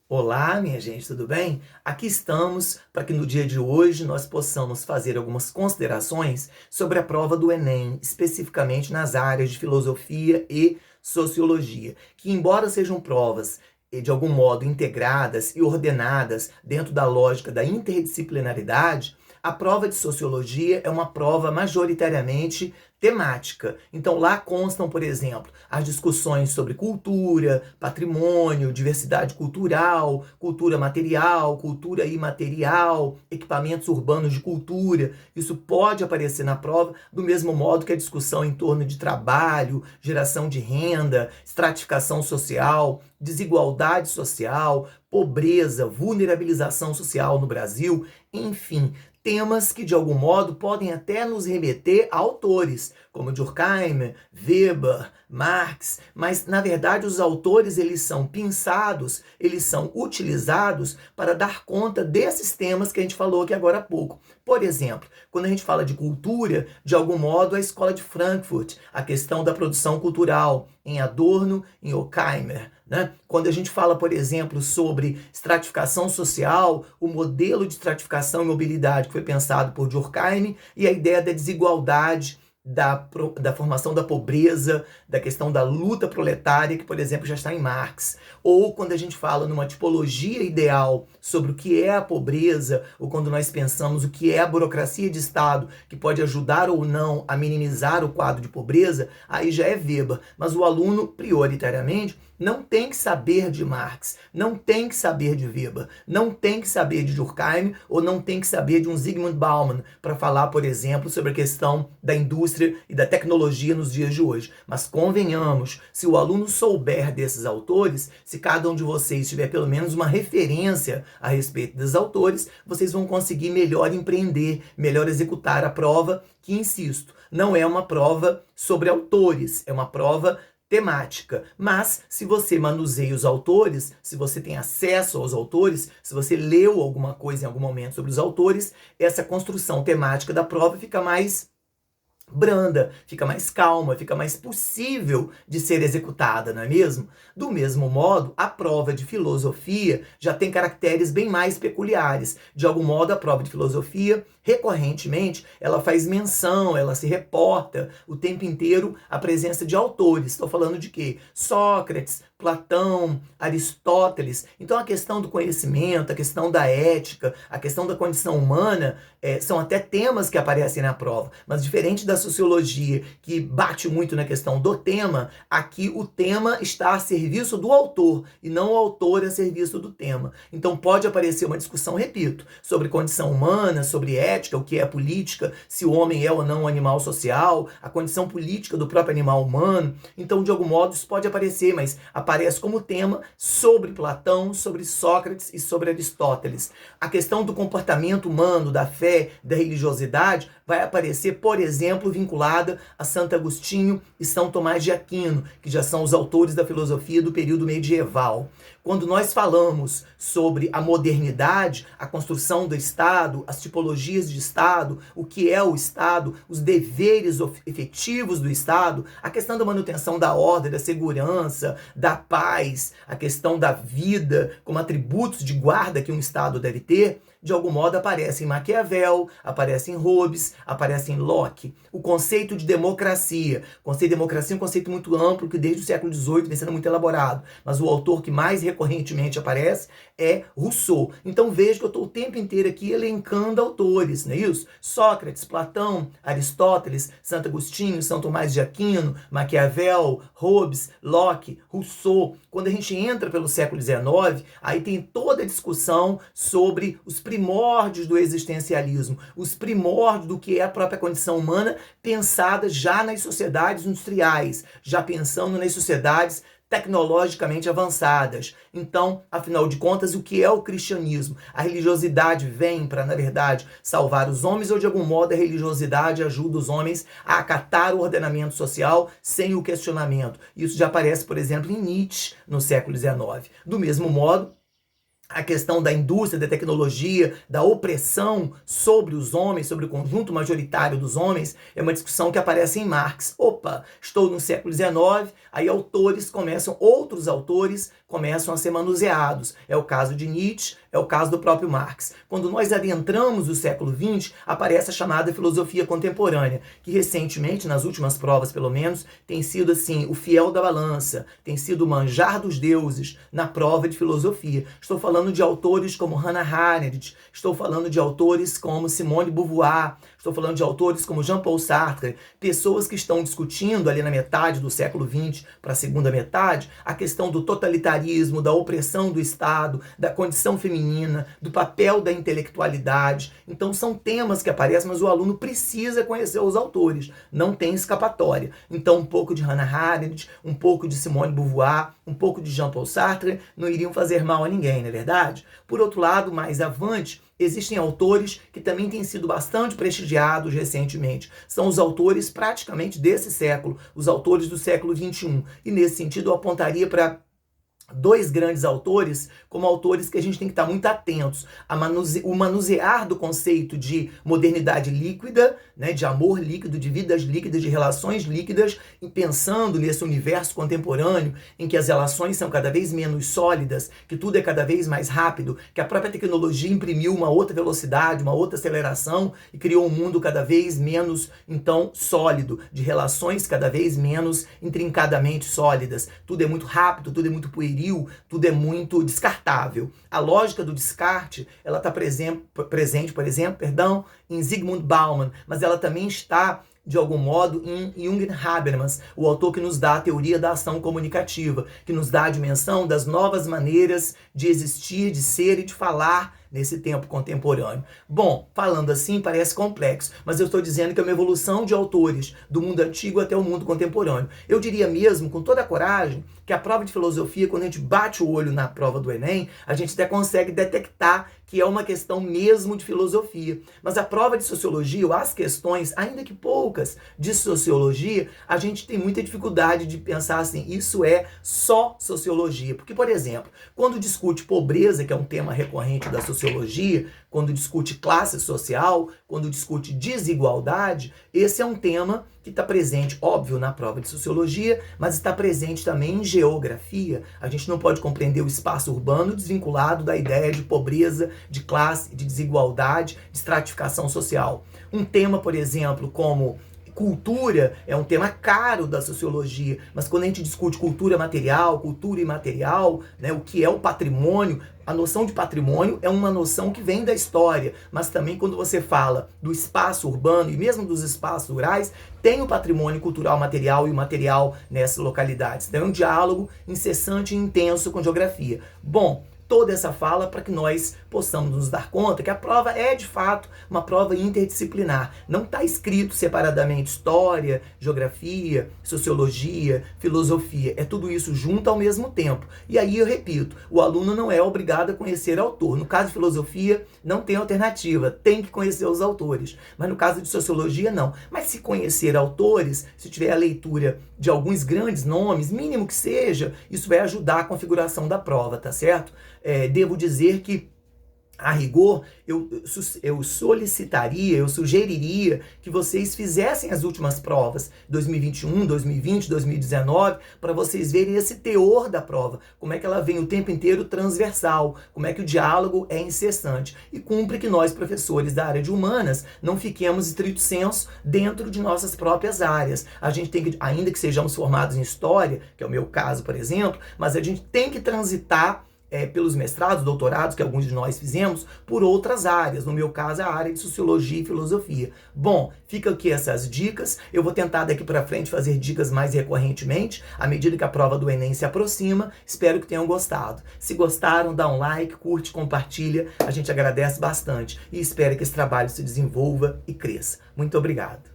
Olá, minha gente, tudo bem? Aqui estamos para que no dia de hoje nós possamos fazer algumas considerações sobre a prova do Enem, especificamente nas áreas de filosofia e sociologia, que embora sejam provas de algum modo integradas e ordenadas dentro da lógica da interdisciplinaridade, a prova de sociologia é uma prova majoritariamente temática. Então lá constam, por exemplo, as discussões sobre cultura, patrimônio, diversidade cultural, cultura material, cultura imaterial, equipamentos urbanos de cultura. Isso pode aparecer na prova do mesmo modo que a discussão em torno de trabalho, geração de renda, estratificação social, desigualdade social, pobreza, vulnerabilização social no Brasil, enfim, temas que de algum modo podem até nos remeter a autores, como Durkheim, Weber, Marx, mas na verdade os autores eles são pensados, eles são utilizados para dar conta desses temas que a gente falou aqui agora há pouco. Por exemplo, quando a gente fala de cultura, de algum modo a Escola de Frankfurt, a questão da produção cultural, em Adorno, em Horkheimer, né? Quando a gente fala, por exemplo, sobre estratificação social, o modelo de estratificação e mobilidade que foi pensado por Durkheim e a ideia da desigualdade, da formação da pobreza, da questão da luta proletária, que, por exemplo, já está em Marx. Ou quando a gente fala numa tipologia ideal sobre o que é a pobreza, ou quando nós pensamos o que é a burocracia de Estado, que pode ajudar ou não a minimizar o quadro de pobreza, aí já é Weber. Mas o aluno, prioritariamente, não tem que saber de Marx, não tem que saber de Weber, não tem que saber de Durkheim ou não tem que saber de um Zygmunt Bauman para falar, por exemplo, sobre a questão da indústria e da tecnologia nos dias de hoje. Mas convenhamos, se o aluno souber desses autores, se cada um de vocês tiver pelo menos uma referência a respeito dos autores, vocês vão conseguir melhor empreender, melhor executar a prova, que, insisto, não é uma prova sobre autores, é uma prova temática. Mas se você manuseia os autores, se você tem acesso aos autores, se você leu alguma coisa em algum momento sobre os autores, essa construção temática da prova fica mais branda, fica mais calma, fica mais possível de ser executada, não é mesmo? Do mesmo modo, a prova de filosofia já tem caracteres bem mais peculiares. De algum modo, a prova de filosofia, recorrentemente, ela faz menção, ela se reporta o tempo inteiro à presença de autores. Estou falando de quê? Sócrates, Platão, Aristóteles. Então a questão do conhecimento, a questão da ética, a questão da condição humana são até temas que aparecem na prova. Mas diferente da sociologia, que bate muito na questão do tema, aqui o tema está a serviço do autor e não o autor a serviço do tema. Então pode aparecer uma discussão, repito, sobre condição humana, sobre ética, o que é política, se o homem é ou não um animal social, a condição política do próprio animal humano. Então, de algum modo, isso pode aparecer, mas aparece como tema sobre Platão, sobre Sócrates e sobre Aristóteles. A questão do comportamento humano, da fé, da religiosidade, vai aparecer, por exemplo, vinculada a Santo Agostinho e São Tomás de Aquino, que já são os autores da filosofia do período medieval. Quando nós falamos sobre a modernidade, a construção do Estado, as tipologias de Estado, o que é o Estado, os deveres efetivos do Estado, a questão da manutenção da ordem, da segurança, da paz, a questão da vida como atributos de guarda que um Estado deve ter, de algum modo aparece em Maquiavel, aparece em Hobbes, aparece em Locke. O conceito de democracia. O conceito de democracia é um conceito muito amplo que desde o século XVIII vem sendo muito elaborado. Mas o autor que mais recorrentemente aparece é Rousseau. Então veja que eu estou o tempo inteiro aqui elencando autores, não é isso? Sócrates, Platão, Aristóteles, Santo Agostinho, São Tomás de Aquino, Maquiavel, Hobbes, Locke, Rousseau. Quando a gente entra pelo século XIX, aí tem toda a discussão sobre os primórdios do existencialismo, os primórdios do que é a própria condição humana, pensada já nas sociedades industriais, já pensando nas sociedades tecnologicamente avançadas. Então, afinal de contas, o que é o cristianismo? A religiosidade vem para, na verdade, salvar os homens ou, de algum modo, a religiosidade ajuda os homens a acatar o ordenamento social sem o questionamento? Isso já aparece, por exemplo, em Nietzsche, no século XIX. Do mesmo modo, a questão da indústria, da tecnologia, da opressão sobre os homens, sobre o conjunto majoritário dos homens, é uma discussão que aparece em Marx. Opa, estou no século XIX, aí outros autores começam a ser manuseados. É o caso de Nietzsche, é o caso do próprio Marx. Quando nós adentramos o século XX, aparece a chamada filosofia contemporânea, que recentemente, nas últimas provas pelo menos, tem sido assim, o fiel da balança, tem sido o manjar dos deuses na prova de filosofia. Estou falando de autores como Hannah Arendt, estou falando de autores como Simone de Beauvoir, estou falando de autores como Jean-Paul Sartre, pessoas que estão discutindo ali na metade do século XX para a segunda metade, a questão do totalitarismo, da opressão do Estado, da condição feminina, do papel da intelectualidade. Então são temas que aparecem, mas o aluno precisa conhecer os autores, não tem escapatória. Então um pouco de Hannah Arendt, um pouco de Simone de Beauvoir, um pouco de Jean-Paul Sartre não iriam fazer mal a ninguém, não é verdade? Por outro lado, mais avante, existem autores que também têm sido bastante prestigiados recentemente. São os autores praticamente desse século, os autores do século XXI. E nesse sentido eu apontaria para dois grandes autores como autores que a gente tem que estar muito atentos. O manusear do conceito de modernidade líquida, né, de amor líquido, de vidas líquidas, de relações líquidas, e pensando nesse universo contemporâneo em que as relações são cada vez menos sólidas, que tudo é cada vez mais rápido, que a própria tecnologia imprimiu uma outra velocidade, uma outra aceleração e criou um mundo cada vez menos, então, sólido, de relações cada vez menos intrincadamente sólidas. Tudo é muito rápido, tudo é muito pueril, tudo é muito descartável. A lógica do descarte, ela está presente, por exemplo, em Zygmunt Bauman, mas ela também está, de algum modo, em Jürgen Habermas, o autor que nos dá a teoria da ação comunicativa, que nos dá a dimensão das novas maneiras de existir, de ser e de falar nesse tempo contemporâneo. Bom, falando assim parece complexo, mas eu estou dizendo que é uma evolução de autores do mundo antigo até o mundo contemporâneo. Eu diria mesmo, com toda a coragem, que a prova de filosofia, quando a gente bate o olho na prova do Enem, a gente até consegue detectar que é uma questão mesmo de filosofia. Mas a prova de sociologia, ou as questões, ainda que poucas, de sociologia, a gente tem muita dificuldade de pensar assim, isso é só sociologia. Porque, por exemplo, quando discute pobreza, que é um tema recorrente da sociologia, quando discute classe social, quando discute desigualdade, esse é um tema que está presente, óbvio, na prova de sociologia, mas está presente também em geografia. A gente não pode compreender o espaço urbano desvinculado da ideia de pobreza, de classe, de desigualdade, de estratificação social. Um tema, por exemplo, como cultura é um tema caro da sociologia, mas quando a gente discute cultura material, cultura imaterial, né, o que é o patrimônio, a noção de patrimônio é uma noção que vem da história, mas também quando você fala do espaço urbano e mesmo dos espaços rurais, tem o patrimônio cultural material e imaterial nessas localidades. Então é um diálogo incessante e intenso com geografia. Bom, toda essa fala para que nós possamos nos dar conta que a prova é, de fato, uma prova interdisciplinar. Não está escrito separadamente história, geografia, sociologia, filosofia. É tudo isso junto ao mesmo tempo. E aí eu repito, o aluno não é obrigado a conhecer autor. No caso de filosofia, não tem alternativa, tem que conhecer os autores. Mas no caso de sociologia, não. Mas se conhecer autores, se tiver a leitura de alguns grandes nomes, mínimo que seja, isso vai ajudar a configuração da prova, tá certo? Devo dizer que, a rigor, eu solicitaria, eu sugeriria que vocês fizessem as últimas provas, 2021, 2020, 2019, para vocês verem esse teor da prova, como é que ela vem o tempo inteiro transversal, como é que o diálogo é incessante. E cumpre que nós, professores da área de humanas, não fiquemos estrito sensu dentro de nossas próprias áreas. A gente tem que, ainda que sejamos formados em história, que é o meu caso, por exemplo, mas a gente tem que transitar pelos mestrados, doutorados, que alguns de nós fizemos, por outras áreas. No meu caso, a área de sociologia e filosofia. Bom, fica aqui essas dicas. Eu vou tentar daqui para frente fazer dicas mais recorrentemente, à medida que a prova do Enem se aproxima. Espero que tenham gostado. Se gostaram, dá um like, curte, compartilha. A gente agradece bastante e espera que esse trabalho se desenvolva e cresça. Muito obrigado.